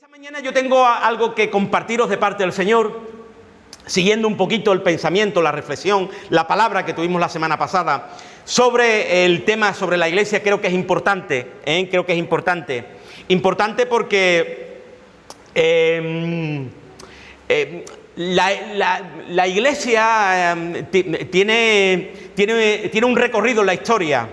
Esta mañana yo tengo algo que compartiros de parte del Señor, siguiendo un poquito el pensamiento, la reflexión, la palabra que tuvimos la semana pasada sobre el tema sobre la iglesia. Creo que es importante, creo que es importante. Importante porque la iglesia tiene un recorrido en la historia.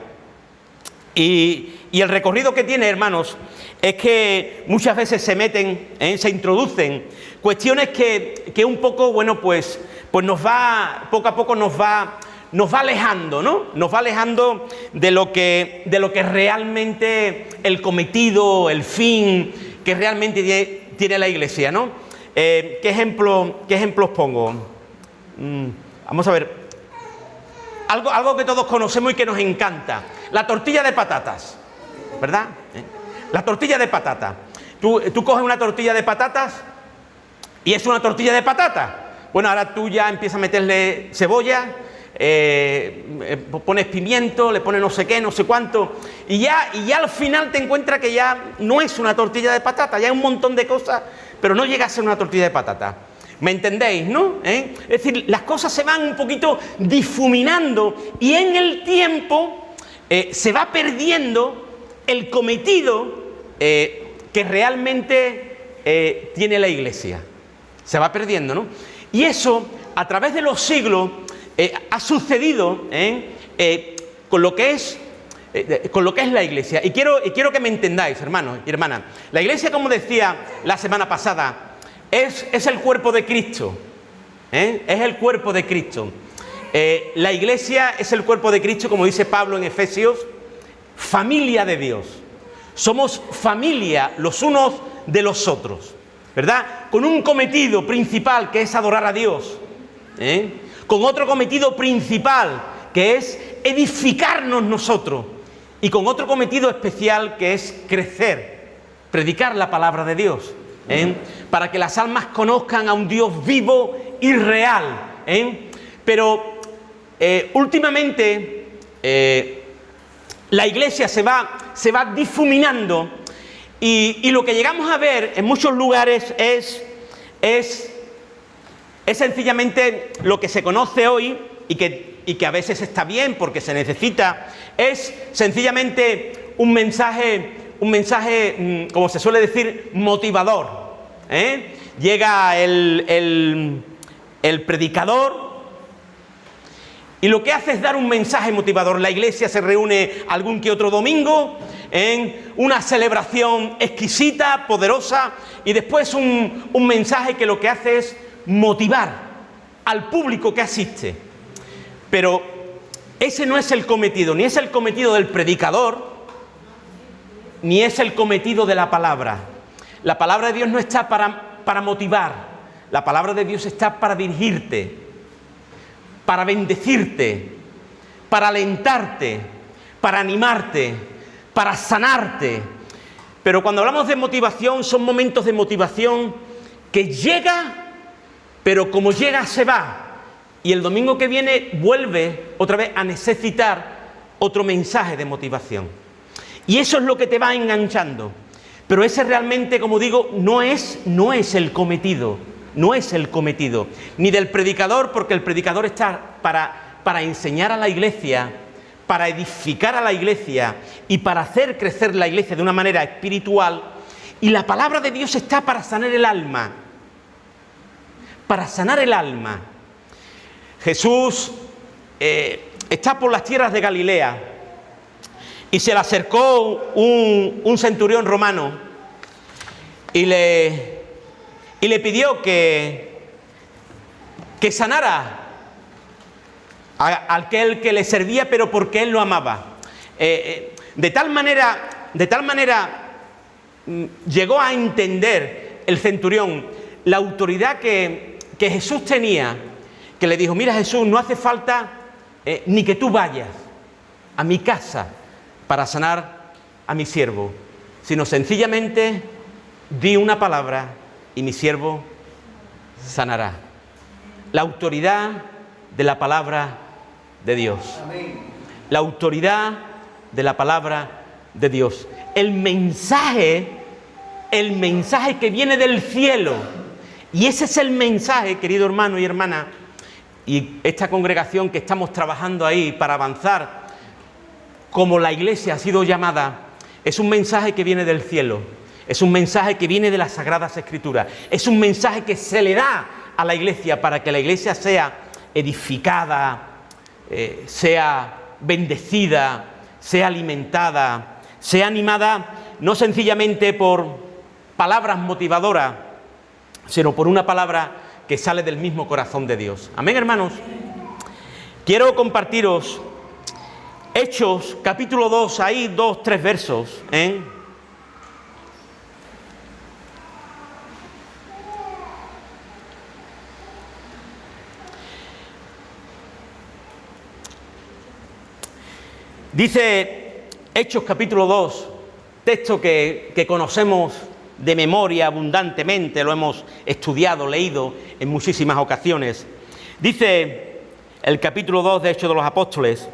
Y el recorrido que tiene, hermanos, es que muchas veces se meten, se introducen cuestiones que un poco, bueno, pues nos va, poco a poco nos va alejando, ¿no? Nos va alejando de lo que realmente el cometido, el fin que realmente tiene la iglesia, ¿no? ¿Qué ejemplos pongo? Vamos a ver. Algo que todos conocemos y que nos encanta. La tortilla de patatas, ¿verdad? La tortilla de patatas. Tú coges una tortilla de patatas y es una tortilla de patatas. Bueno, ahora tú ya empiezas a meterle cebolla, pones pimiento, le pones no sé qué, no sé cuánto, y ya al final te encuentras que ya no es una tortilla de patatas, ya hay un montón de cosas, pero no llega a ser una tortilla de patatas. ¿Me entendéis, no? Es decir, las cosas se van un poquito difuminando y en el tiempo se va perdiendo el cometido que realmente tiene la iglesia. Se va perdiendo, ¿no? Y eso, a través de los siglos, ha sucedido con lo que es la iglesia. Y quiero que me entendáis, hermanos y hermanas. La iglesia, como decía la semana pasada, es el cuerpo de Cristo. Es el cuerpo de Cristo. La iglesia es el cuerpo de Cristo, como dice Pablo en Efesios, familia de Dios. Somos familia los unos de los otros, ¿verdad? Con un cometido principal que es adorar a Dios, con otro cometido principal que es edificarnos nosotros y con otro cometido especial que es crecer, predicar la palabra de Dios, para que las almas conozcan a un Dios vivo y real. Pero últimamente la iglesia se va difuminando y lo que llegamos a ver en muchos lugares es sencillamente lo que se conoce hoy y que a veces está bien porque se necesita, es sencillamente un mensaje, como se suele decir, motivador. Llega el predicador y lo que hace es dar un mensaje motivador. La iglesia se reúne algún que otro domingo en una celebración exquisita, poderosa, y después un mensaje que lo que hace es motivar al público que asiste. Pero ese no es el cometido, ni es el cometido del predicador, ni es el cometido de la palabra. La palabra de Dios no está para motivar, la palabra de Dios está para dirigirte, para bendecirte, para alentarte, para animarte, para sanarte. Pero cuando hablamos de motivación, son momentos de motivación que llega, pero como llega se va. Y el domingo que viene vuelve otra vez a necesitar otro mensaje de motivación. Y eso es lo que te va enganchando. Pero ese realmente, como digo, no es el cometido. No es el cometido. Ni del predicador, porque el predicador está para enseñar a la iglesia, para edificar a la iglesia y para hacer crecer la iglesia de una manera espiritual. Y la palabra de Dios está para sanar el alma. Para sanar el alma. Jesús está por las tierras de Galilea y se le acercó un centurión romano y le pidió que sanara a aquel que le servía, pero porque él lo amaba. De tal manera llegó a entender el centurión la autoridad que Jesús tenía, que le dijo: mira, Jesús, no hace falta ni que tú vayas a mi casa para sanar a mi siervo, sino sencillamente di una palabra y mi siervo sanará. La autoridad de la palabra de Dios. La autoridad de la palabra de Dios. El mensaje el mensaje que viene del cielo. Y ese es el mensaje, querido hermano y hermana, y esta congregación que estamos trabajando ahí para avanzar, como la Iglesia ha sido llamada, es un mensaje que viene del cielo, es un mensaje que viene de las Sagradas Escrituras, es un mensaje que se le da a la Iglesia para que la Iglesia sea edificada, sea bendecida, sea alimentada, sea animada, no sencillamente por palabras motivadoras, sino por una palabra que sale del mismo corazón de Dios. Amén, hermanos. Quiero compartiros Hechos, capítulo 2, ahí 2, 3 versos, Dice Hechos capítulo 2, texto que conocemos de memoria abundantemente, lo hemos estudiado, leído en muchísimas ocasiones. Dice el capítulo 2 de Hechos de los Apóstoles,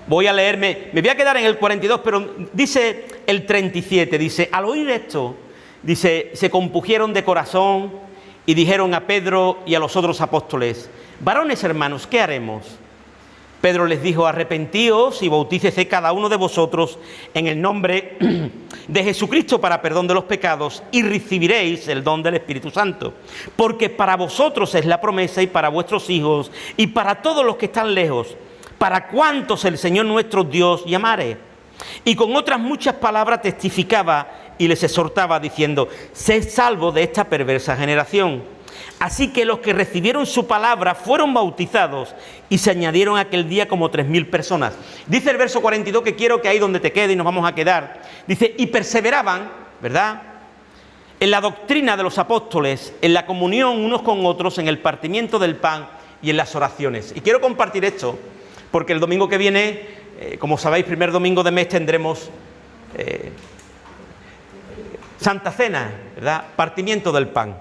voy a leerme, me voy a quedar en el 42, pero dice el 37, dice, al oír esto, dice, se compungieron de corazón y dijeron a Pedro y a los otros apóstoles, varones hermanos, ¿qué haremos? Pedro les dijo, arrepentíos y bautícese cada uno de vosotros en el nombre de Jesucristo para perdón de los pecados y recibiréis el don del Espíritu Santo. Porque para vosotros es la promesa y para vuestros hijos y para todos los que están lejos, para cuantos el Señor nuestro Dios llamare. Y con otras muchas palabras testificaba y les exhortaba diciendo, sed salvos de esta perversa generación. Así que los que recibieron su palabra fueron bautizados y se añadieron aquel día como 3.000 personas. Dice el verso 42, que quiero que ahí donde te quede y nos vamos a quedar. Dice, y perseveraban, ¿verdad?, en la doctrina de los apóstoles, en la comunión unos con otros, en el partimiento del pan y en las oraciones. Y quiero compartir esto, porque el domingo que viene, como sabéis, primer domingo de mes tendremos Santa Cena, ¿verdad?, partimiento del pan.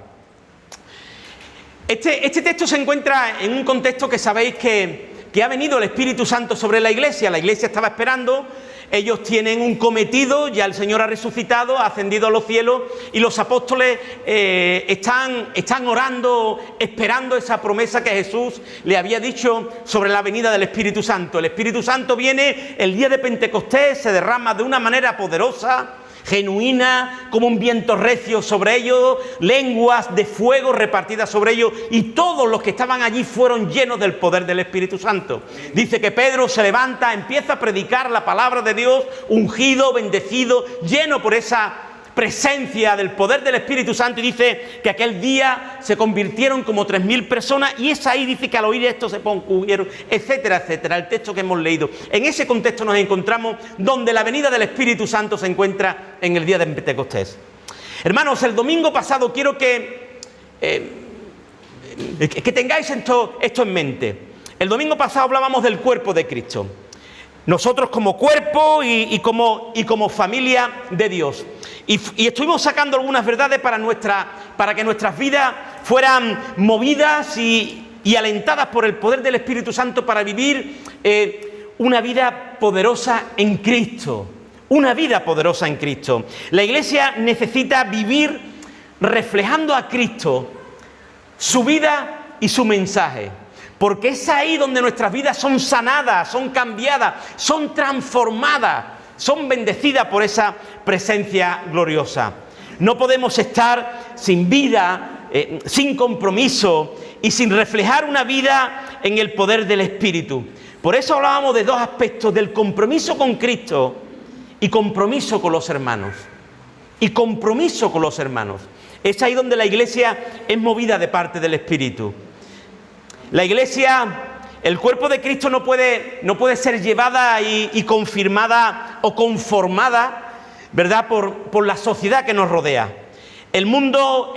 Este texto se encuentra en un contexto que sabéis que ha venido el Espíritu Santo sobre la Iglesia. La Iglesia estaba esperando, ellos tienen un cometido, ya el Señor ha resucitado, ha ascendido a los cielos y los apóstoles están orando, esperando esa promesa que Jesús le había dicho sobre la venida del Espíritu Santo. El Espíritu Santo viene el día de Pentecostés, se derrama de una manera poderosa, genuina, como un viento recio sobre ellos, lenguas de fuego repartidas sobre ellos, y todos los que estaban allí fueron llenos del poder del Espíritu Santo. Dice que Pedro se levanta, empieza a predicar la palabra de Dios, ungido, bendecido, lleno por esa presencia del poder del Espíritu Santo, y dice que aquel día se convirtieron como 3.000 personas, y es ahí, dice que al oír esto se compungieron, etcétera, etcétera, el texto que hemos leído. En ese contexto nos encontramos donde la venida del Espíritu Santo se encuentra en el día de Pentecostés. Hermanos, el domingo pasado quiero que tengáis esto en mente. El domingo pasado hablábamos del cuerpo de Cristo. Nosotros como cuerpo y como familia de Dios. Y estuvimos sacando algunas verdades para que nuestras vidas fueran movidas y alentadas por el poder del Espíritu Santo para vivir una vida poderosa en Cristo. Una vida poderosa en Cristo. La Iglesia necesita vivir reflejando a Cristo, su vida y su mensaje. Porque es ahí donde nuestras vidas son sanadas, son cambiadas, son transformadas, son bendecidas por esa presencia gloriosa. No podemos estar sin vida, sin compromiso y sin reflejar una vida en el poder del Espíritu. Por eso hablábamos de dos aspectos, del compromiso con Cristo y compromiso con los hermanos. Y compromiso con los hermanos. Es ahí donde la Iglesia es movida de parte del Espíritu. La Iglesia, el cuerpo de Cristo no puede ser llevada y confirmada o conformada, ¿verdad?, por la sociedad que nos rodea. El mundo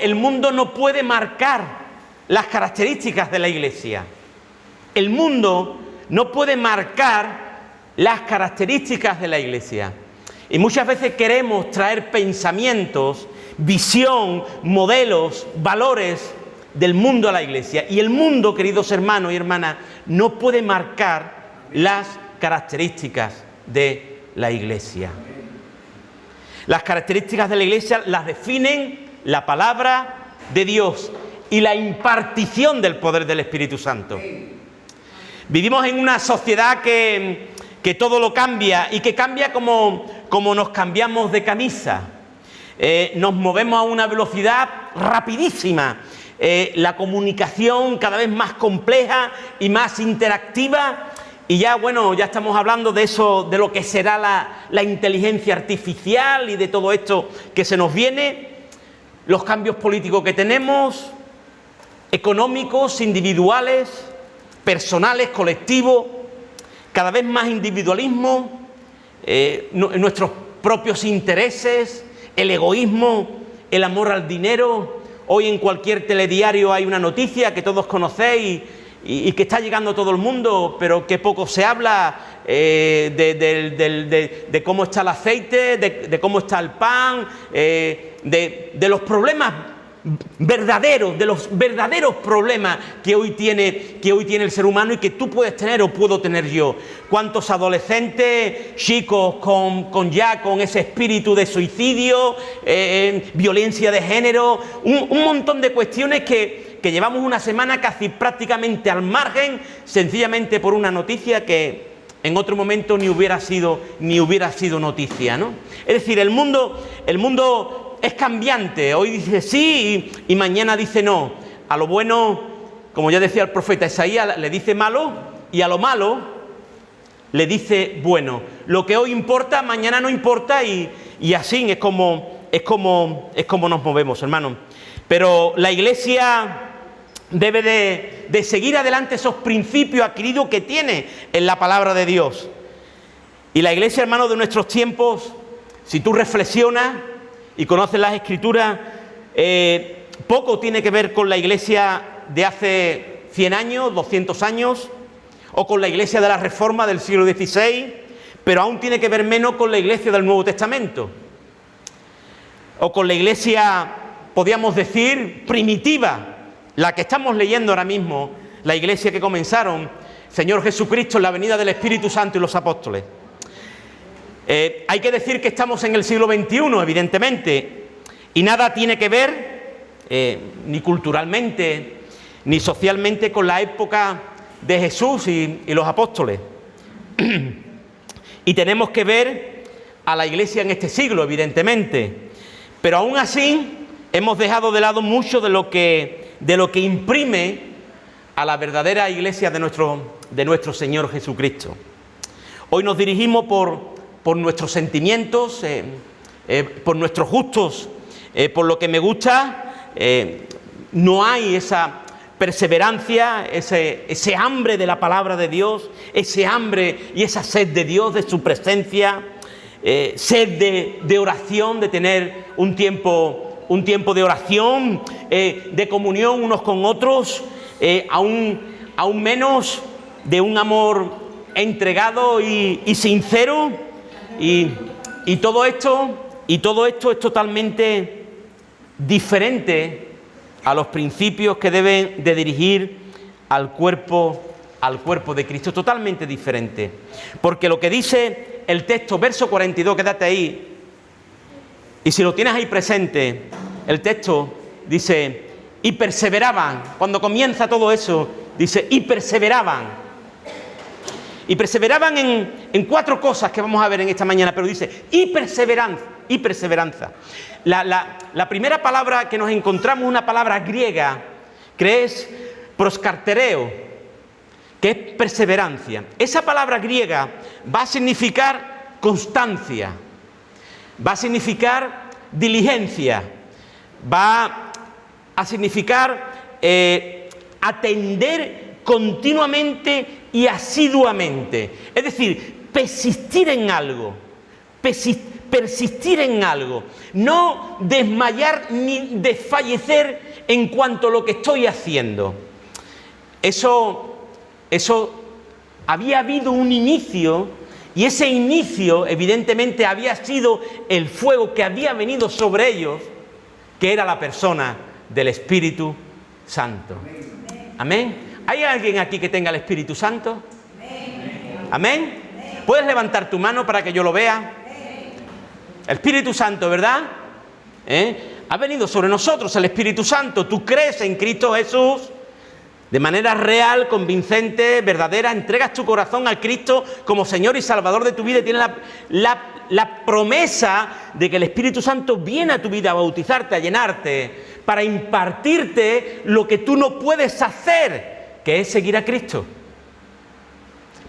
no puede marcar las características de la Iglesia. El mundo no puede marcar las características de la Iglesia. Y muchas veces queremos traer pensamientos, visión, modelos, valores del mundo a la Iglesia. Y el mundo, queridos hermanos y hermanas, no puede marcar las características de la Iglesia. Las características de la Iglesia las definen la palabra de Dios y la impartición del poder del Espíritu Santo. Vivimos en una sociedad que todo lo cambia y que cambia como nos cambiamos de camisa. Nos movemos a una velocidad rapidísima. La comunicación cada vez más compleja y más interactiva. Y ya estamos hablando de eso, de lo que será la inteligencia artificial y de todo esto que se nos viene. Los cambios políticos que tenemos, económicos, individuales, personales, colectivos, cada vez más individualismo, nuestros propios intereses, el egoísmo, el amor al dinero. Hoy en cualquier telediario hay una noticia que todos conocéis y que está llegando a todo el mundo, pero que poco se habla de cómo está el aceite, de cómo está el pan, de los problemas verdaderos, de los verdaderos problemas que hoy tiene el ser humano y que tú puedes tener o puedo tener yo. ¿Cuántos adolescentes, chicos con ese espíritu de suicidio, violencia de género, un montón de cuestiones que llevamos una semana casi prácticamente al margen, sencillamente por una noticia que en otro momento ni hubiera sido noticia, ¿no? Es decir, el mundo es cambiante. Hoy dice sí y mañana dice no. A lo bueno, como ya decía el profeta Isaías, le dice malo, y a lo malo le dice bueno. Lo que hoy importa, mañana no importa, y así es como nos movemos, hermanos. Pero la Iglesia debe de seguir adelante esos principios adquiridos que tiene en la palabra de Dios. Y la Iglesia, hermanos, de nuestros tiempos, si tú reflexionas y conoces las Escrituras, poco tiene que ver con la Iglesia de hace 100 años, 200 años, o con la Iglesia de la Reforma del siglo XVI, pero aún tiene que ver menos con la Iglesia del Nuevo Testamento, o con la Iglesia, podríamos decir, primitiva, la que estamos leyendo ahora mismo, la Iglesia que comenzaron Señor Jesucristo en la venida del Espíritu Santo y los apóstoles. Hay que decir que estamos en el siglo XXI, evidentemente, y nada tiene que ver, ni culturalmente, ni socialmente, con la época de Jesús y los apóstoles. Y tenemos que ver a la Iglesia en este siglo, evidentemente, pero aún así hemos dejado de lado mucho de lo que imprime a la verdadera Iglesia de nuestro Señor Jesucristo. Hoy nos dirigimos por nuestros sentimientos, por nuestros gustos, por lo que me gusta. No hay esa perseverancia, ese hambre de la palabra de Dios, ese hambre y esa sed de Dios, de su presencia, sed de oración, de tener un tiempo de oración, de comunión unos con otros, aún menos de un amor entregado y sincero, y todo esto es totalmente diferente a los principios que deben de dirigir al cuerpo de Cristo, totalmente diferente, porque lo que dice el texto, verso 42, quédate ahí, y si lo tienes ahí presente, el texto dice, y perseveraban. Cuando comienza todo eso, dice, y perseveraban. Y perseveraban en 4 cosas que vamos a ver en esta mañana, pero dice, y perseveranza. La primera palabra que nos encontramos es una palabra griega, que es proskartereo, que es perseverancia. Esa palabra griega va a significar constancia, va a significar diligencia, va a significar atender continuamente y asiduamente. Es decir, persistir en algo, persistir en algo, no desmayar ni desfallecer en cuanto a lo que estoy haciendo. Eso había habido un inicio, y ese inicio evidentemente había sido el fuego que había venido sobre ellos, que era la persona del Espíritu Santo. Amén. ¿Hay alguien aquí que tenga el Espíritu Santo? Amén. ¿Puedes levantar tu mano para que yo lo vea? El Espíritu Santo, ¿verdad? Ha venido sobre nosotros el Espíritu Santo. Tú crees en Cristo Jesús de manera real, convincente, verdadera. Entregas tu corazón a Cristo como Señor y Salvador de tu vida y tienes la promesa de que el Espíritu Santo viene a tu vida a bautizarte, a llenarte, para impartirte lo que tú no puedes hacer, que es seguir a Cristo.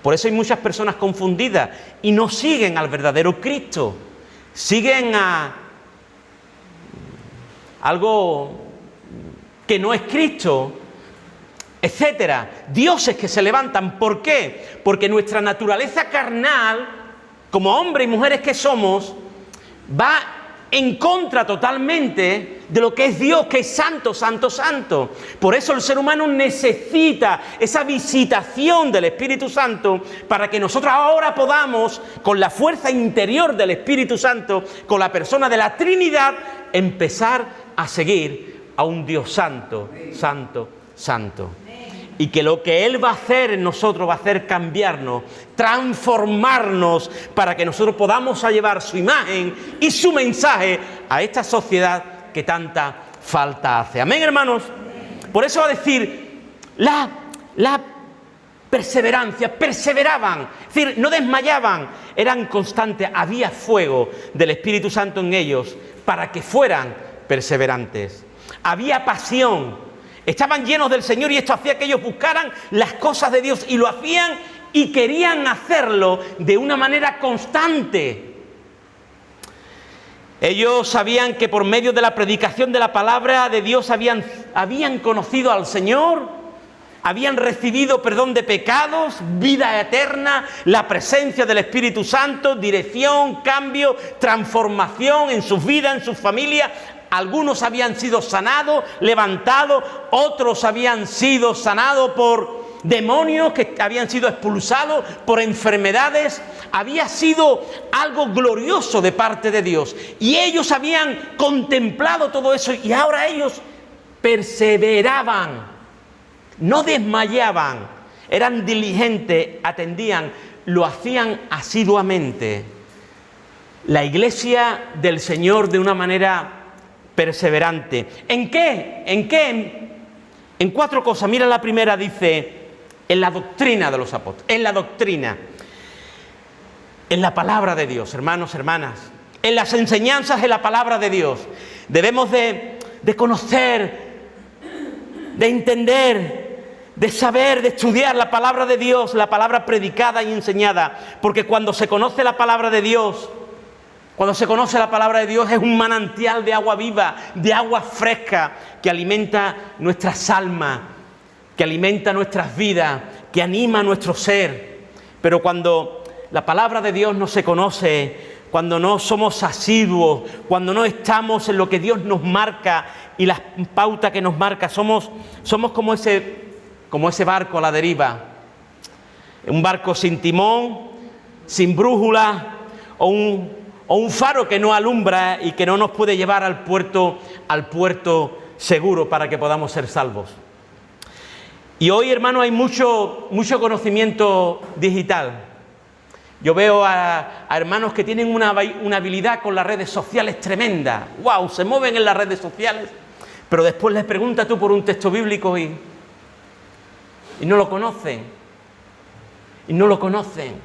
Por eso hay muchas personas confundidas y no siguen al verdadero Cristo. Siguen a algo que no es Cristo, etcétera. Dioses que se levantan. ¿Por qué? Porque nuestra naturaleza carnal, como hombres y mujeres que somos, va en contra totalmente de lo que es Dios, que es santo, santo, santo. Por eso el ser humano necesita esa visitación del Espíritu Santo para que nosotros ahora podamos, con la fuerza interior del Espíritu Santo, con la persona de la Trinidad, empezar a seguir a un Dios santo, santo, santo. Y que lo que Él va a hacer en nosotros va a hacer cambiarnos, transformarnos, para que nosotros podamos llevar su imagen y su mensaje a esta sociedad que tanta falta hace. Amén, hermanos. Por eso va a decir, la perseverancia, perseveraban, es decir, no desmayaban, eran constantes, había fuego del Espíritu Santo en ellos para que fueran perseverantes. Había pasión. Estaban llenos del Señor y esto hacía que ellos buscaran las cosas de Dios y lo hacían y querían hacerlo de una manera constante. Ellos sabían que por medio de la predicación de la palabra de Dios habían conocido al Señor, habían recibido perdón de pecados, vida eterna, la presencia del Espíritu Santo, dirección, cambio, transformación en sus vidas, en sus familias. Algunos habían sido sanados, levantados, otros habían sido sanados por demonios que habían sido expulsados, por enfermedades. Había sido algo glorioso de parte de Dios. Y ellos habían contemplado todo eso y ahora ellos perseveraban, no desmayaban, eran diligentes, atendían, lo hacían asiduamente. La iglesia del Señor de una manera perseverante. ¿En qué? ¿En qué? En 4 cosas. Mira, la primera dice, en la doctrina de los apóstoles, en la doctrina, en la palabra de Dios, hermanos, hermanas, en las enseñanzas de la palabra de Dios. Debemos de conocer, de entender, de saber, de estudiar la palabra de Dios, la palabra predicada y enseñada, porque cuando se conoce la palabra de Dios, cuando se conoce la palabra de Dios, es un manantial de agua viva, de agua fresca, que alimenta nuestras almas, que alimenta nuestras vidas, que anima nuestro ser. Pero cuando la palabra de Dios no se conoce, cuando no somos asiduos, cuando no estamos en lo que Dios nos marca y las pautas que nos marca, somos como ese barco a la deriva. Un barco sin timón, sin brújula, o un faro que no alumbra y que no nos puede llevar al puerto seguro para que podamos ser salvos. Y hoy, hermano, hay mucho conocimiento digital. Yo veo a hermanos que tienen una habilidad con las redes sociales tremenda. ¡Wow! Se mueven en las redes sociales, pero después les preguntas tú por un texto bíblico y no lo conocen. Y no lo conocen.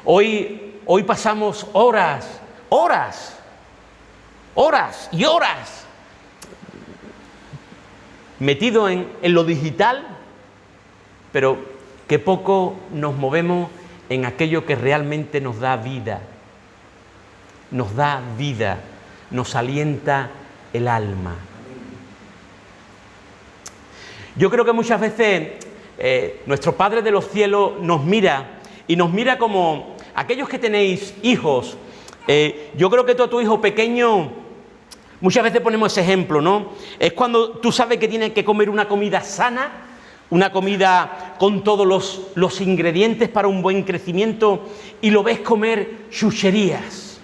Hoy pasamos horas y horas metidos en lo digital, pero que poco nos movemos en aquello que realmente nos da vida, nos alienta el alma. Yo creo que muchas veces nuestro Padre de los cielos nos mira como aquellos que tenéis hijos. Yo creo que tú a tu hijo pequeño, muchas veces ponemos ese ejemplo, ¿no? Es cuando tú sabes que tiene que comer una comida sana, una comida con todos los ingredientes para un buen crecimiento, y lo ves comer chucherías.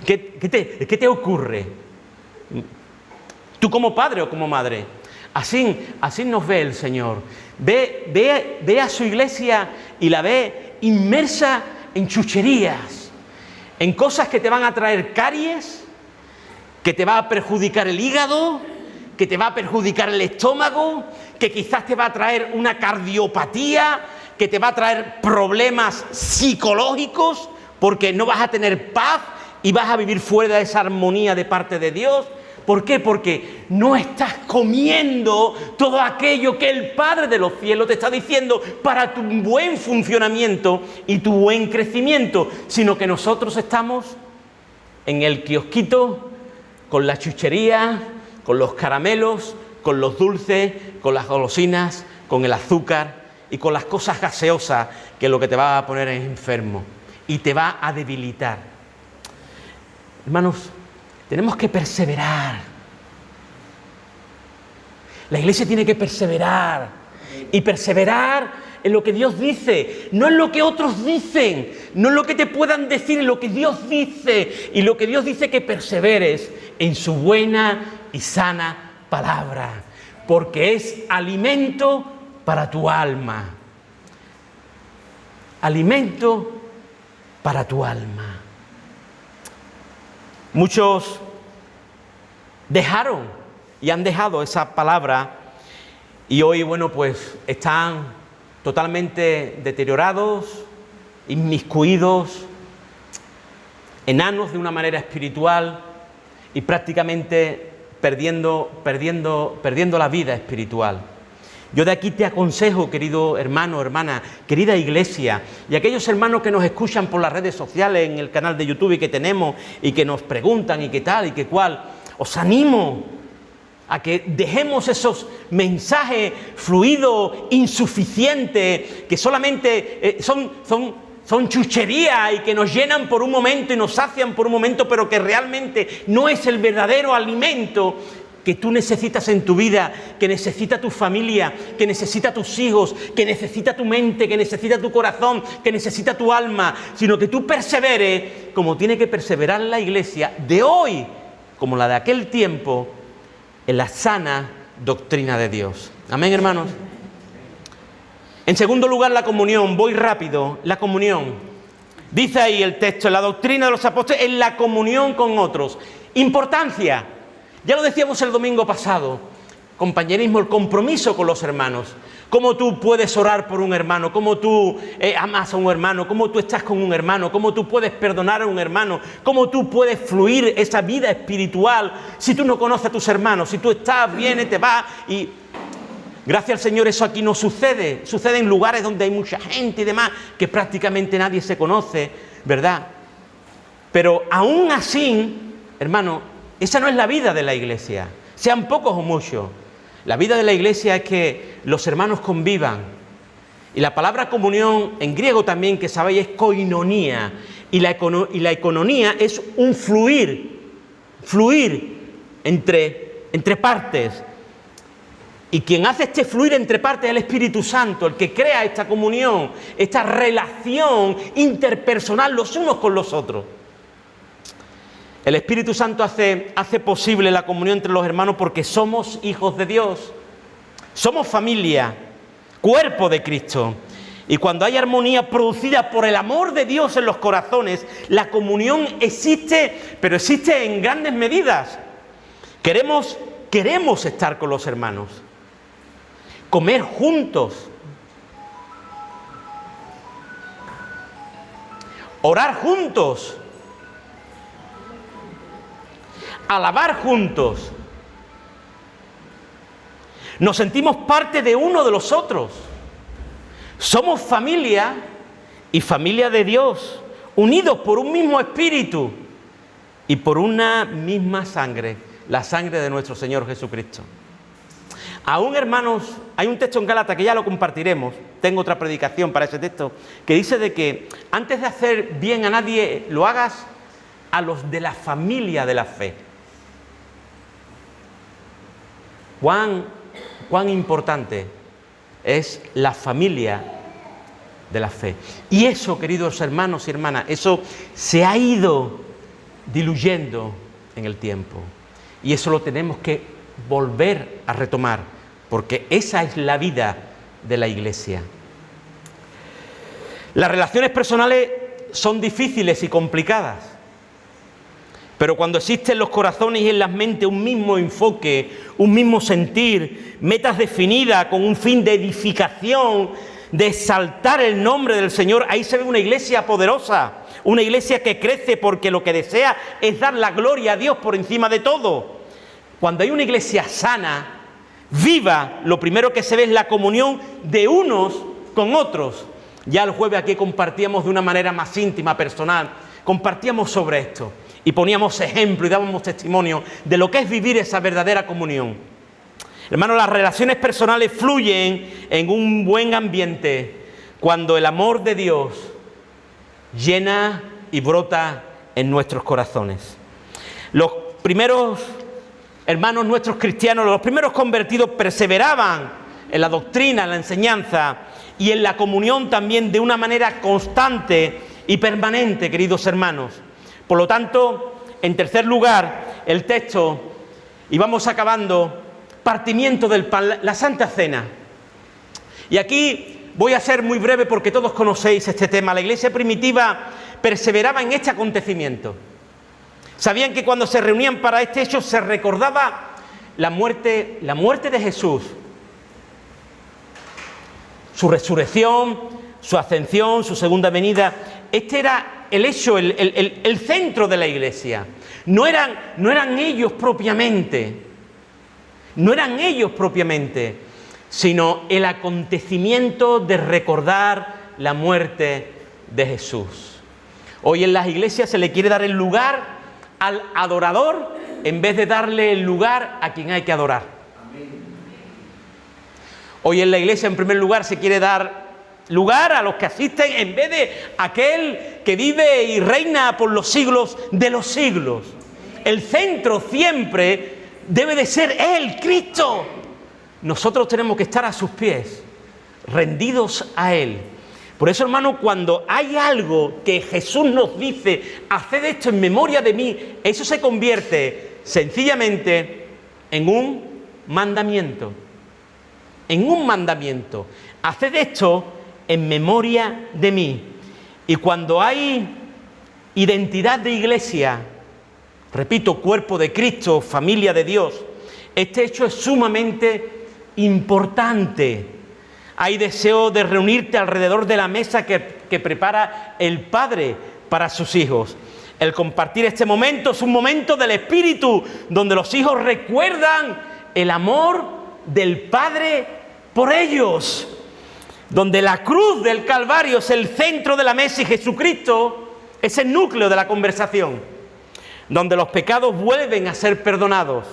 ¿Qué te ocurre? Tú como padre o como madre. Así nos ve el Señor. Ve a su iglesia y la ve inmersa en chucherías, en cosas que te van a traer caries, que te va a perjudicar el hígado, que te va a perjudicar el estómago, que quizás te va a traer una cardiopatía, que te va a traer problemas psicológicos, porque no vas a tener paz y vas a vivir fuera de esa armonía de parte de Dios. ¿Por qué? Porque no estás comiendo todo aquello que el Padre de los cielos te está diciendo para tu buen funcionamiento y tu buen crecimiento, sino que nosotros estamos en el kiosquito con la chuchería, con los caramelos, con los dulces, con las golosinas, con el azúcar y con las cosas gaseosas, que lo que te va a poner es enfermo y te va a debilitar. Hermanos, tenemos que perseverar. La iglesia tiene que perseverar. Y perseverar en lo que Dios dice, no en lo que otros dicen, no en lo que te puedan decir, en lo que Dios dice. Y lo que Dios dice, que perseveres en su buena y sana palabra, porque es alimento para tu alma. Alimento para tu alma. Muchos dejaron y han dejado esa palabra y hoy, bueno, pues están totalmente deteriorados, inmiscuidos, enanos de una manera espiritual y prácticamente perdiendo la vida espiritual. Yo de aquí te aconsejo, querido hermano, hermana, querida iglesia, y aquellos hermanos que nos escuchan por las redes sociales, en el canal de YouTube que tenemos, y que nos preguntan y qué tal y qué cual, os animo a que dejemos esos mensajes fluidos, insuficientes, que solamente son chucherías y que nos llenan por un momento y nos sacian por un momento, pero que realmente no es el verdadero alimento que tú necesitas en tu vida, que necesita tu familia, que necesita tus hijos, que necesita tu mente, que necesita tu corazón, que necesita tu alma, sino que tú perseveres como tiene que perseverar la iglesia de hoy, como la de aquel tiempo, en la sana doctrina de Dios. Amén, hermanos. En segundo lugar, la comunión. Voy rápido. La comunión. Dice ahí el texto, en la doctrina de los apóstoles, en la comunión con otros. Importancia. Ya lo decíamos el domingo pasado. Compañerismo, el compromiso con los hermanos. Cómo tú puedes orar por un hermano, cómo tú amas a un hermano, cómo tú estás con un hermano, cómo tú puedes perdonar a un hermano, cómo tú puedes fluir esa vida espiritual si tú no conoces a tus hermanos, si tú estás, vienes, te vas y... Gracias al Señor eso aquí no sucede. Sucede en lugares donde hay mucha gente y demás, que prácticamente nadie se conoce, ¿verdad? Pero aún así, hermano, esa no es la vida de la iglesia, sean pocos o muchos. La vida de la iglesia es que los hermanos convivan. Y la palabra comunión, en griego también, que sabéis, es koinonía. Y la koinonía es un fluir entre partes. Y quien hace este fluir entre partes es el Espíritu Santo, el que crea esta comunión, esta relación interpersonal los unos con los otros. El Espíritu Santo hace posible la comunión entre los hermanos porque somos hijos de Dios, somos familia, cuerpo de Cristo. Y cuando hay armonía producida por el amor de Dios en los corazones, la comunión existe, pero existe en grandes medidas. Queremos estar con los hermanos, comer juntos, orar juntos, alabar juntos. Nos sentimos parte de uno de los otros. Somos familia y familia de Dios, unidos por un mismo espíritu y por una misma sangre, la sangre de nuestro Señor Jesucristo. Aún, hermanos, hay un texto en Gálatas que ya lo compartiremos, tengo otra predicación para ese texto, que dice de que antes de hacer bien a nadie, lo hagas a los de la familia de la fe. Cuán importante es la familia de la fe. Y eso, queridos hermanos y hermanas, eso se ha ido diluyendo en el tiempo. Y eso lo tenemos que volver a retomar, porque esa es la vida de la iglesia. Las relaciones personales son difíciles y complicadas. Pero cuando existe en los corazones y en las mentes un mismo enfoque, un mismo sentir, metas definidas con un fin de edificación, de exaltar el nombre del Señor, ahí se ve una iglesia poderosa, una iglesia que crece porque lo que desea es dar la gloria a Dios por encima de todo. Cuando hay una iglesia sana, viva, lo primero que se ve es la comunión de unos con otros. Ya el jueves aquí compartíamos de una manera más íntima, personal, compartíamos sobre esto y poníamos ejemplo y dábamos testimonio de lo que es vivir esa verdadera comunión. Hermanos, las relaciones personales fluyen en un buen ambiente cuando el amor de Dios llena y brota en nuestros corazones. Los primeros hermanos nuestros cristianos, los primeros convertidos, perseveraban en la doctrina, en la enseñanza y en la comunión también de una manera constante y permanente, queridos hermanos. Por lo tanto, en tercer lugar, el texto, y vamos acabando, partimiento del pan, la Santa Cena. Y aquí voy a ser muy breve porque todos conocéis este tema. La iglesia primitiva perseveraba en este acontecimiento. Sabían que cuando se reunían para este hecho se recordaba la muerte de Jesús, su resurrección, su ascensión, su segunda venida. Este era el hecho, el centro de la iglesia. No eran ellos propiamente, sino el acontecimiento de recordar la muerte de Jesús. Hoy en las iglesias se le quiere dar el lugar al adorador en vez de darle el lugar a quien hay que adorar. Hoy en la iglesia, en primer lugar, se quiere dar lugar a los que asisten en vez de aquel que vive y reina por los siglos de los siglos. El centro siempre debe de ser Él, Cristo. Nosotros tenemos que estar a sus pies, rendidos a Él. Por eso, hermano, cuando hay algo que Jesús nos dice, haced esto en memoria de mí, eso se convierte sencillamente en un mandamiento. En un mandamiento. Haced esto en memoria de mí. Y cuando hay identidad de iglesia, repito, cuerpo de Cristo, familia de Dios, este hecho es sumamente importante. Hay deseo de reunirte alrededor de la mesa que prepara el Padre para sus hijos. El compartir este momento es un momento del Espíritu, donde los hijos recuerdan el amor del Padre por ellos, donde la cruz del Calvario es el centro de la mesa y Jesucristo es el núcleo de la conversación, donde los pecados vuelven a ser perdonados,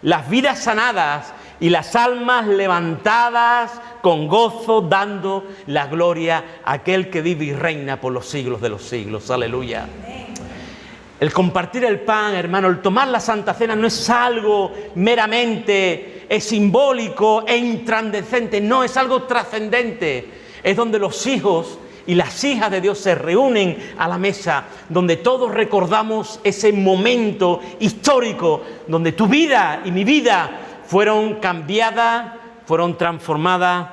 las vidas sanadas y las almas levantadas con gozo, dando la gloria a aquel que vive y reina por los siglos de los siglos. Aleluya. El compartir el pan, hermano, el tomar la Santa Cena no es algo meramente simbólico e intranscendente, no, es algo trascendente. Es donde los hijos y las hijas de Dios se reúnen a la mesa, donde todos recordamos ese momento histórico, donde tu vida y mi vida fueron cambiadas, fueron transformadas,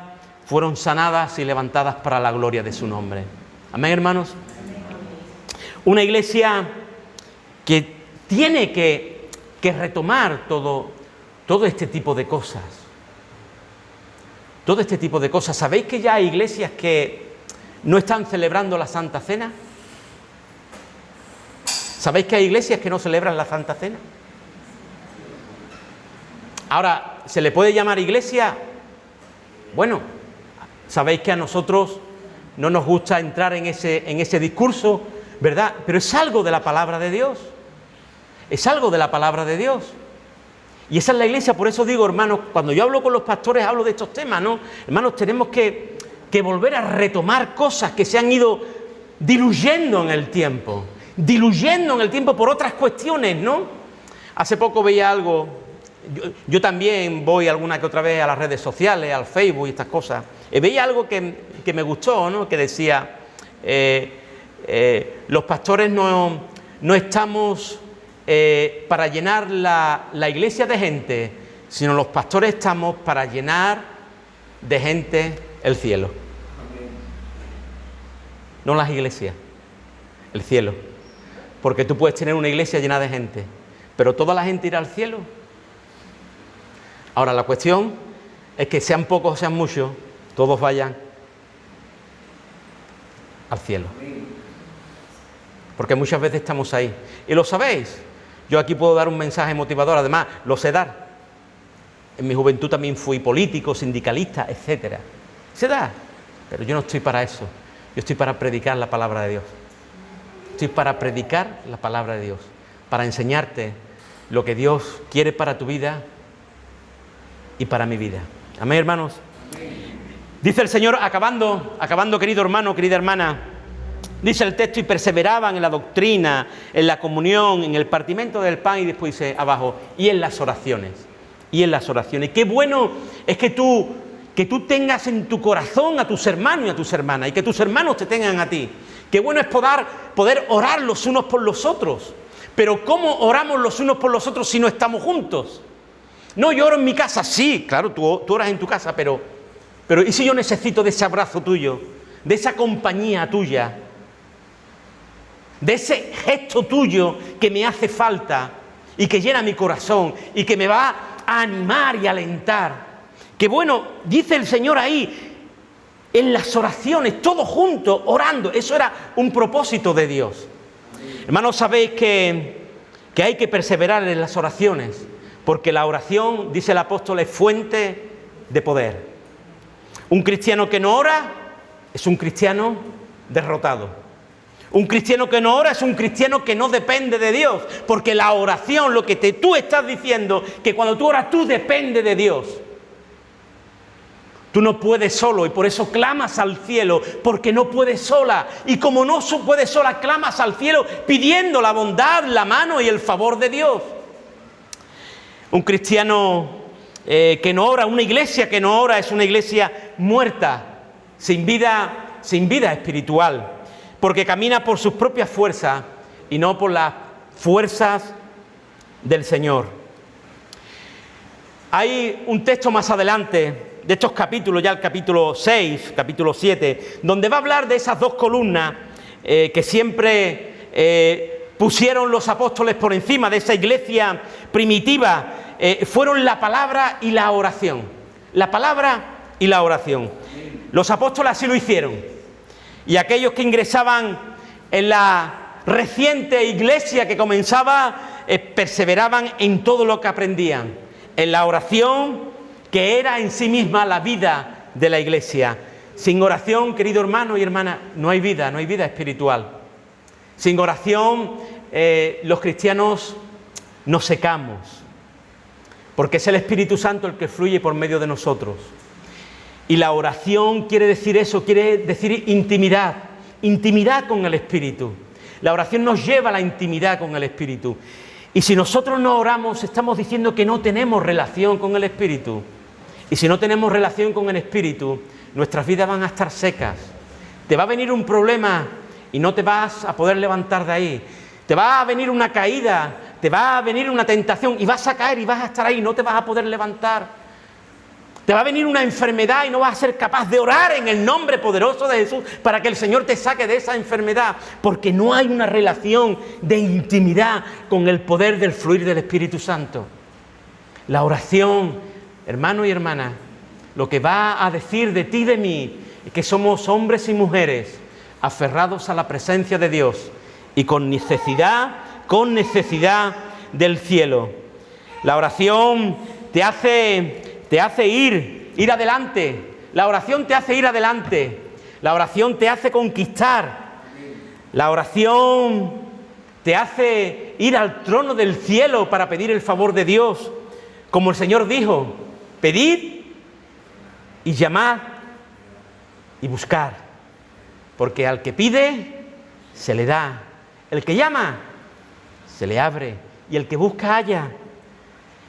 fueron sanadas y levantadas para la gloria de su nombre. Amén, hermanos. Una iglesia que tiene que retomar todo este tipo de cosas. Todo este tipo de cosas. ¿Sabéis que ya hay iglesias que no están celebrando la Santa Cena? ¿Sabéis que hay iglesias que no celebran la Santa Cena? Ahora, ¿se le puede llamar iglesia? Bueno, sabéis que a nosotros no nos gusta entrar en ese discurso, ¿verdad? Pero es algo de la palabra de Dios. Es algo de la palabra de Dios. Y esa es la iglesia. Por eso digo, hermanos, cuando yo hablo con los pastores hablo de estos temas, ¿no? Hermanos, tenemos que volver a retomar cosas que se han ido diluyendo en el tiempo por otras cuestiones, ¿no? Hace poco veía algo, yo también voy alguna que otra vez a las redes sociales, al Facebook y estas cosas, y veía algo que me gustó, ¿no? Que decía, los pastores no estamos para llenar la iglesia de gente, sino los pastores estamos para llenar de gente el cielo. No las iglesias, el cielo. Porque tú puedes tener una iglesia llena de gente, pero ¿toda la gente irá al cielo? Ahora, la cuestión es que sean pocos o sean muchos, todos vayan al cielo. Porque muchas veces estamos ahí. Y lo sabéis. Yo aquí puedo dar un mensaje motivador, además, lo sé dar. En mi juventud también fui político, sindicalista, etcétera. Se da. Pero yo no estoy para eso. Yo estoy para predicar la palabra de Dios. Estoy para predicar la palabra de Dios. Para enseñarte lo que Dios quiere para tu vida y para mi vida. Amén, hermanos. Dice el Señor, acabando, querido hermano, querida hermana, dice el texto, y perseveraban en la doctrina, en la comunión, en el partimiento del pan, y después dice abajo, y en las oraciones. Y en las oraciones. Qué bueno es que tú tengas en tu corazón a tus hermanos y a tus hermanas, y que tus hermanos te tengan a ti. Qué bueno es poder orar los unos por los otros. Pero ¿cómo oramos los unos por los otros si no estamos juntos? No, yo oro en mi casa, sí, claro, tú oras en tu casa, pero ¿y si yo necesito de ese abrazo tuyo, de esa compañía tuya, de ese gesto tuyo que me hace falta y que llena mi corazón y que me va a animar y alentar? Que bueno, dice el Señor ahí, en las oraciones, todos juntos, orando. Eso era un propósito de Dios. Hermanos, sabéis que hay que perseverar en las oraciones, porque la oración, dice el apóstol, es fuente de poder. Un cristiano que no ora es un cristiano derrotado. Un cristiano que no ora es un cristiano que no depende de Dios, porque la oración, lo que tú estás diciendo, que cuando tú oras, tú dependes de Dios. Tú no puedes solo y por eso clamas al cielo, porque no puedes sola. Y como no puedes sola, clamas al cielo pidiendo la bondad, la mano y el favor de Dios. Un cristiano que no ora, una iglesia que no ora, es una iglesia muerta, sin vida espiritual, porque camina por sus propias fuerzas y no por las fuerzas del Señor. Hay un texto más adelante de estos capítulos, ya el capítulo 6, capítulo 7, donde va a hablar de esas dos columnas que siempre pusieron los apóstoles por encima de esa iglesia primitiva, fueron la palabra y la oración. La palabra y la oración. Los apóstoles así lo hicieron. Y aquellos que ingresaban en la reciente iglesia que comenzaba, perseveraban en todo lo que aprendían. En la oración, que era en sí misma la vida de la iglesia. Sin oración, querido hermano y hermana, no hay vida espiritual. Sin oración, los cristianos nos secamos, porque es el Espíritu Santo el que fluye por medio de nosotros. Y la oración quiere decir eso, quiere decir intimidad con el Espíritu. La oración nos lleva a la intimidad con el Espíritu. Y si nosotros no oramos, estamos diciendo que no tenemos relación con el Espíritu. Y si no tenemos relación con el Espíritu, nuestras vidas van a estar secas. Te va a venir un problema y no te vas a poder levantar de ahí. Te va a venir una caída, te va a venir una tentación y vas a caer y vas a estar ahí y no te vas a poder levantar. Te va a venir una enfermedad y no vas a ser capaz de orar en el nombre poderoso de Jesús para que el Señor te saque de esa enfermedad, porque no hay una relación de intimidad con el poder del fluir del Espíritu Santo. La oración, hermano y hermana, lo que va a decir de ti y de mí es que somos hombres y mujeres aferrados a la presencia de Dios y con necesidad del cielo. La oración te hace ir adelante. La oración te hace ir adelante. La oración te hace conquistar. La oración te hace ir al trono del cielo para pedir el favor de Dios. Como el Señor dijo, pedid y llamad y buscar. Porque al que pide, se le da. El que llama, se le abre. Y el que busca, halla.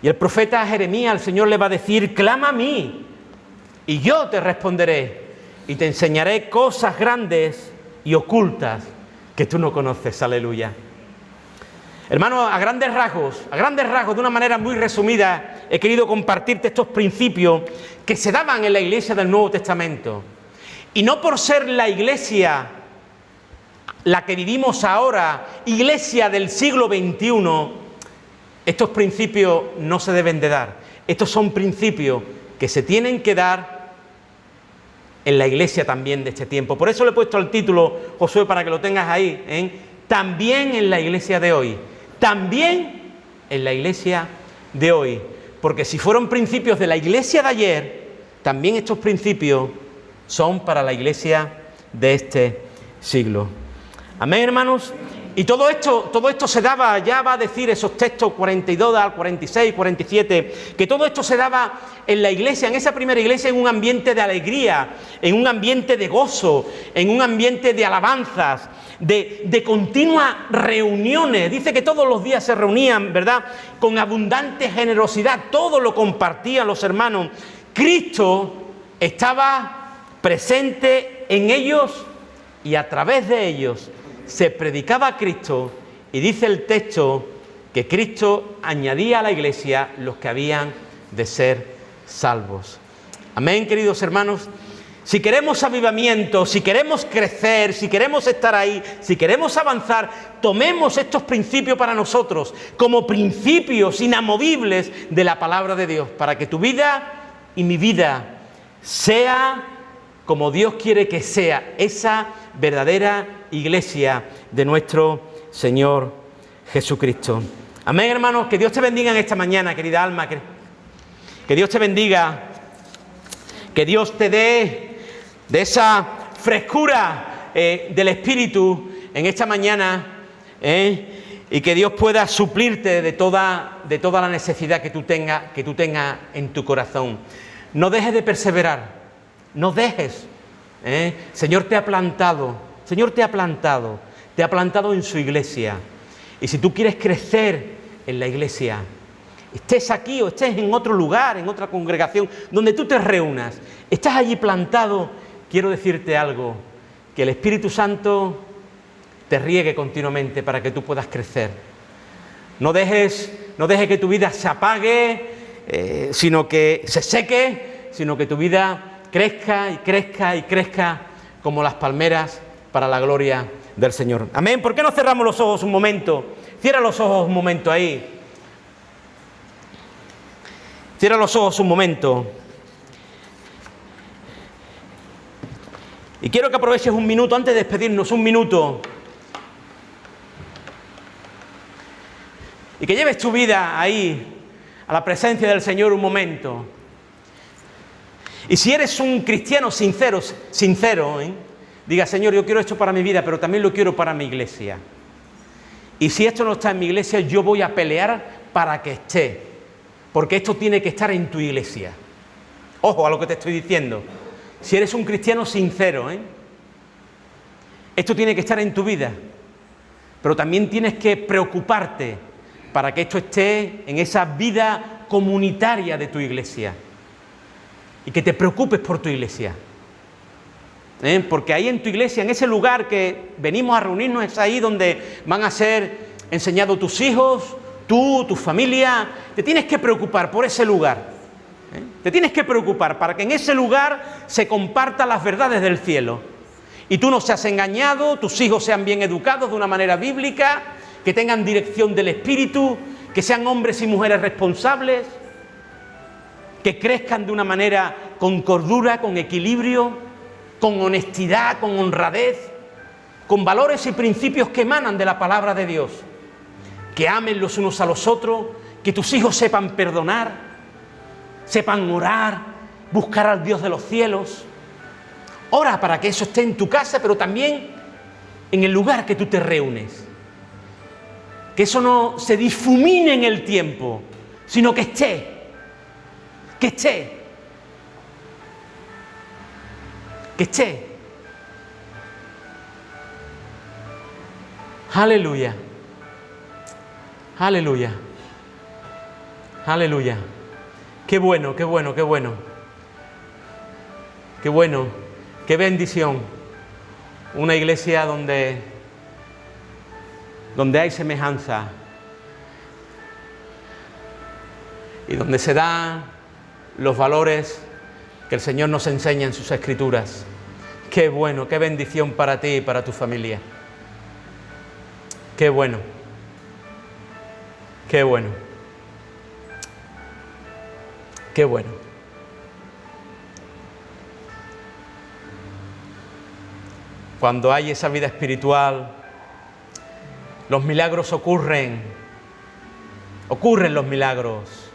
Y el profeta Jeremías, el Señor le va a decir, clama a mí y yo te responderé y te enseñaré cosas grandes y ocultas que tú no conoces. Aleluya. Hermanos, a grandes rasgos, de una manera muy resumida, he querido compartirte estos principios que se daban en la iglesia del Nuevo Testamento. Y no por ser la iglesia la que vivimos ahora, iglesia del siglo XXI, estos principios no se deben de dar. Estos son principios que se tienen que dar en la iglesia también de este tiempo. Por eso le he puesto el título, Josué, para que lo tengas ahí, también en la iglesia de hoy. También en la iglesia de hoy. Porque si fueron principios de la iglesia de ayer, también estos principios son para la iglesia de este siglo. Amén, hermanos. Y todo esto se daba, ya va a decir esos textos 42 al 46, 47, que todo esto se daba en la iglesia, en esa primera iglesia, en un ambiente de alegría, en un ambiente de gozo, en un ambiente de alabanzas, de continuas reuniones. Dice que todos los días se reunían, ¿verdad?, con abundante generosidad, todo lo compartían los hermanos. Cristo estaba presente en ellos y a través de ellos se predicaba a Cristo, y dice el texto que Cristo añadía a la iglesia los que habían de ser salvos. Amén, queridos hermanos. Si queremos avivamiento, si queremos crecer, si queremos estar ahí, si queremos avanzar, tomemos estos principios para nosotros como principios inamovibles de la palabra de Dios, para que tu vida y mi vida sea como Dios quiere que sea, esa verdadera iglesia de nuestro Señor Jesucristo. Amén, hermanos. Que Dios te bendiga en esta mañana, querida alma. Que Dios te bendiga. Que Dios te dé de esa frescura del Espíritu en esta mañana, y que Dios pueda suplirte de toda la necesidad que tú tengas en tu corazón. No dejes de perseverar. No dejes. Señor te ha plantado. Señor te ha plantado en su iglesia. Y si tú quieres crecer en la iglesia, estés aquí o estés en otro lugar, en otra congregación, donde tú te reúnas, estás allí plantado, quiero decirte algo, que el Espíritu Santo te riegue continuamente para que tú puedas crecer. No dejes que tu vida se apague, sino que se seque, sino que tu vida crezca y crezca y crezca como las palmeras para la gloria del Señor. Amén. ¿Por qué no cerramos los ojos un momento? Cierra los ojos un momento ahí. Cierra los ojos un momento. Y quiero que aproveches un minuto, antes de despedirnos, un minuto. Y que lleves tu vida ahí, a la presencia del Señor un momento. Y si eres un cristiano sincero, diga: Señor, yo quiero esto para mi vida, pero también lo quiero para mi iglesia. Y si esto no está en mi iglesia, yo voy a pelear para que esté, porque esto tiene que estar en tu iglesia. Ojo a lo que te estoy diciendo. Si eres un cristiano sincero, esto tiene que estar en tu vida, pero también tienes que preocuparte para que esto esté en esa vida comunitaria de tu iglesia, y que te preocupes por tu iglesia. Porque ahí en tu iglesia, en ese lugar que venimos a reunirnos, es ahí donde van a ser enseñados tus hijos, tú, tu familia. Te tienes que preocupar por ese lugar. Te tienes que preocupar para que en ese lugar se compartan las verdades del cielo. Y tú no seas engañado, tus hijos sean bien educados de una manera bíblica, que tengan dirección del Espíritu, que sean hombres y mujeres responsables, que crezcan de una manera con cordura, con equilibrio, con honestidad, con honradez, con valores y principios que emanan de la palabra de Dios. Que amen los unos a los otros, que tus hijos sepan perdonar, sepan orar, buscar al Dios de los cielos. Ora para que eso esté en tu casa, pero también en el lugar que tú te reúnes. Que eso no se difumine en el tiempo, sino que esté. Que esté. Que esté. Aleluya. Aleluya. Aleluya. Qué bueno, qué bueno, qué bueno. Qué bueno, qué bendición. Una iglesia donde hay semejanza y donde se dan los valores que el Señor nos enseña en sus Escrituras. Qué bueno, qué bendición para ti y para tu familia. Qué bueno. Qué bueno. Qué bueno. Cuando hay esa vida espiritual, los milagros ocurren. Ocurren los milagros.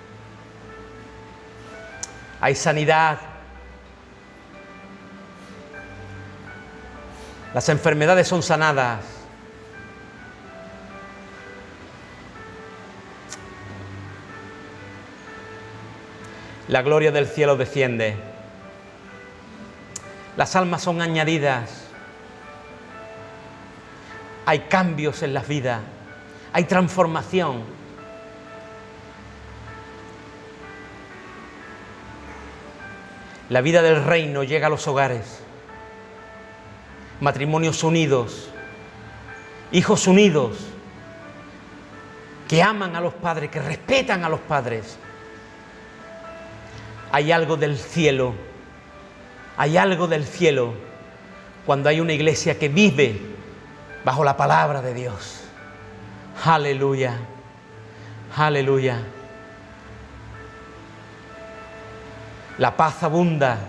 Hay sanidad. Las enfermedades son sanadas. La gloria del cielo desciende. Las almas son añadidas. Hay cambios en las vidas. Hay transformación. La vida del reino llega a los hogares. Matrimonios unidos. Hijos unidos. Que aman a los padres, que respetan a los padres. Hay algo del cielo. Hay algo del cielo cuando hay una iglesia que vive bajo la palabra de Dios. Aleluya. Aleluya. La paz abunda.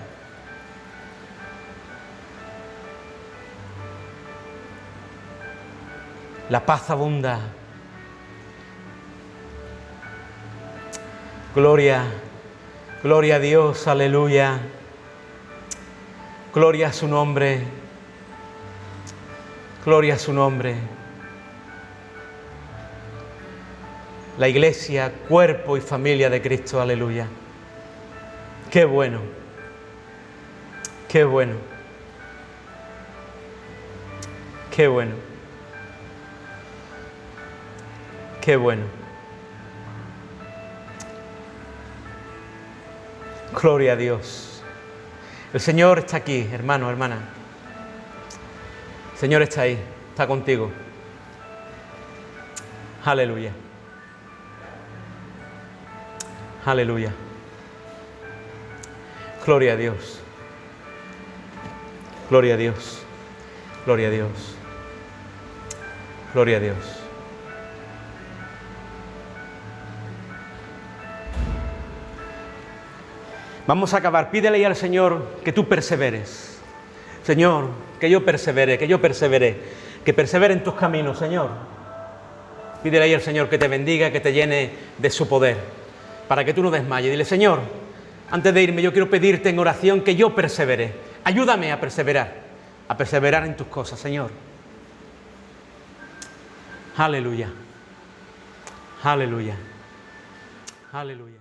La paz abunda. Gloria, gloria a Dios, aleluya. Gloria a su nombre. Gloria a su nombre. La iglesia, cuerpo y familia de Cristo, aleluya. Qué bueno. Qué bueno. Qué bueno. Qué bueno. Gloria a Dios. El Señor está aquí, hermano, hermana. El Señor está ahí, está contigo. Aleluya. Aleluya. Gloria a Dios. Gloria a Dios. Gloria a Dios. Gloria a Dios. Vamos a acabar. Pídele al Señor que tú perseveres. Señor, que yo persevere, que persevere en tus caminos, Señor. Pídele al Señor que te bendiga, que te llene de su poder, para que tú no desmayes. Dile, Señor, antes de irme yo quiero pedirte en oración que yo persevere. Ayúdame a perseverar en tus cosas, Señor. Aleluya. Aleluya. Aleluya.